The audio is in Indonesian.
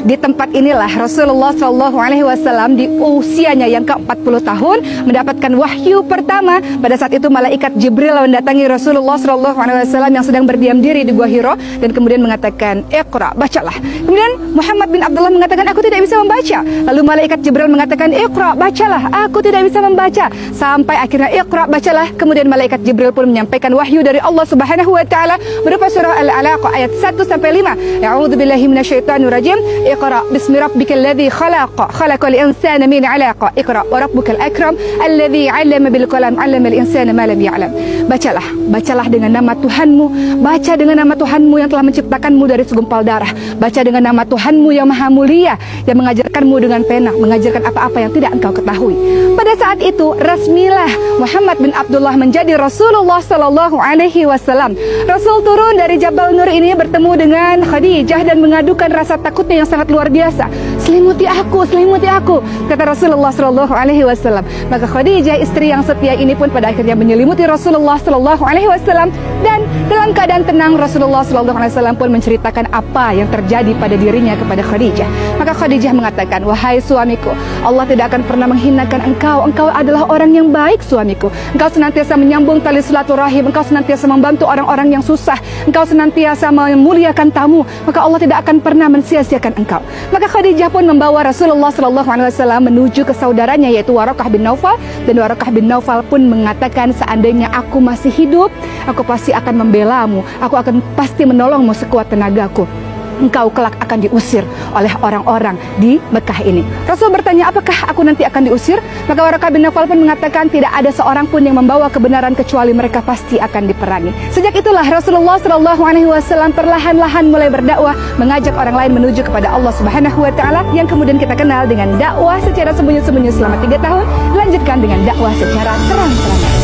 Di tempat inilah Rasulullah SAW di usianya yang ke-40 tahun mendapatkan wahyu pertama. Pada saat itu malaikat Jibril mendatangi Rasulullah SAW yang sedang berdiam diri di Gua Hiro dan kemudian mengatakan, "Iqra, bacalah." Kemudian Muhammad bin Abdullah mengatakan, "Aku tidak bisa membaca." Lalu malaikat Jibril mengatakan, "Iqra, bacalah." "Aku tidak bisa membaca." Sampai akhirnya, "Iqra, bacalah." Kemudian malaikat Jibril pun menyampaikan wahyu dari Allah Subhanahu wa taala berupa surah Al-Alaq ayat 1 sampai 5. A'udzubillahi minasyaitonirrajim. Iqra bismi rabbikal ladzi khalaq, khalaqal insana min 'alaq. Iqra wa rabbukal akram alladzi 'allama bil qalam 'allamal insana ma lam ya'lam. Bacalah dengan nama Tuhanmu. Baca dengan nama Tuhanmu yang telah menciptakanmu dari segumpal darah. Baca dengan nama Tuhanmu yang maha mulia, yang mengajarkanmu dengan pena, mengajarkan apa-apa yang tidak engkau ketahui. Pada saat itu resmilah Muhammad bin Abdullah menjadi Rasulullah sallallahu alaihi wasallam. Rasul turun dari Jabal Nur ini bertemu dengan Khadijah dan mengadukan rasa takutnya yang sangat luar biasa. Selimuti aku, kata Rasulullah sallallahu alaihi wasallam. Maka Khadijah, istri yang setia ini pun pada akhirnya menyelimuti Rasulullah sallallahu alaihi wasallam, dan dalam keadaan tenang Rasulullah sallallahu alaihi wasallam pun menceritakan apa yang terjadi pada dirinya kepada Khadijah. Maka Khadijah mengatakan, "Wahai suamiku, Allah tidak akan pernah menghinakan engkau. Engkau adalah orang yang baik, suamiku. Engkau senantiasa menyambung tali silaturahim, engkau senantiasa membantu orang-orang yang susah, engkau senantiasa memuliakan tamu, maka Allah tidak akan pernah mensia-siakan engkau." Maka Khadijah pun membawa Rasulullah sallallahu alaihi wasallam menuju ke saudaranya yaitu Waraqah bin Naufal, dan Waraqah bin Naufal pun mengatakan, "Seandainya aku masih hidup, aku pasti akan membelamu, aku akan pasti menolongmu sekuat tenagaku. Engkau kelak akan diusir oleh orang-orang di Mekah ini." Rasul bertanya, "Apakah aku nanti akan diusir?" Maka Waraqah bin Naufal pun mengatakan, "Tidak ada seorang pun yang membawa kebenaran kecuali mereka pasti akan diperangi." Sejak itulah Rasulullah SAW perlahan-lahan mulai berdakwah, mengajak orang lain menuju kepada Allah Subhanahu wa taala, yang kemudian kita kenal dengan dakwah secara sembunyi-sembunyi selama 3 tahun, dilanjutkan dengan dakwah secara terang-terangan.